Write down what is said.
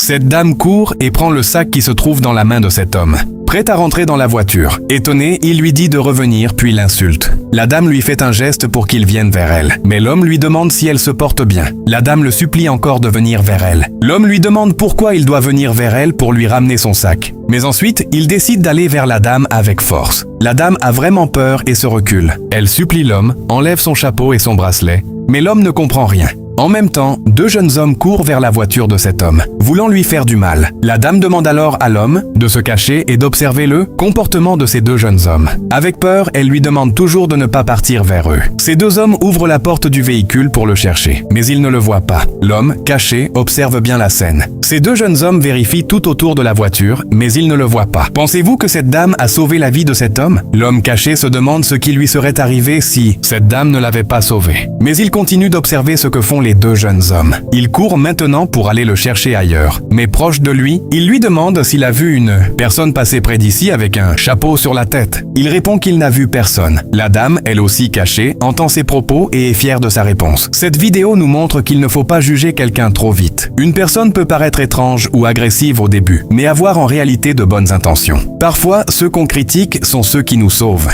Cette dame court et prend le sac qui se trouve dans la main de cet homme. Prêt à rentrer dans la voiture. Étonné, il lui dit de revenir puis l'insulte. La dame lui fait un geste pour qu'il vienne vers elle. Mais l'homme lui demande si elle se porte bien. La dame le supplie encore de venir vers elle. L'homme lui demande pourquoi il doit venir vers elle pour lui ramener son sac. Mais ensuite, il décide d'aller vers la dame avec force. La dame a vraiment peur et se recule. Elle supplie l'homme, enlève son chapeau et son bracelet. Mais l'homme ne comprend rien. En même temps, deux jeunes hommes courent vers la voiture de cet homme, voulant lui faire du mal. La dame demande alors à l'homme de se cacher et d'observer le comportement de ces deux jeunes hommes. Avec peur, elle lui demande toujours de ne pas partir vers eux. Ces deux hommes ouvrent la porte du véhicule pour le chercher, mais ils ne le voient pas. L'homme, caché, observe bien la scène. Ces deux jeunes hommes vérifient tout autour de la voiture, mais ils ne le voient pas. Pensez-vous que cette dame a sauvé la vie de cet homme? L'homme caché se demande ce qui lui serait arrivé si cette dame ne l'avait pas sauvé. Mais il continue d'observer ce que font les deux jeunes hommes. Il court maintenant pour aller le chercher ailleurs. Mais proche de lui, il lui demande s'il a vu une personne passer près d'ici avec un chapeau sur la tête. Il répond qu'il n'a vu personne. La dame, elle aussi cachée, entend ses propos et est fière de sa réponse. Cette vidéo nous montre qu'il ne faut pas juger quelqu'un trop vite. Une personne peut paraître étrange ou agressive au début, mais avoir en réalité de bonnes intentions. Parfois, ceux qu'on critique sont ceux qui nous sauvent.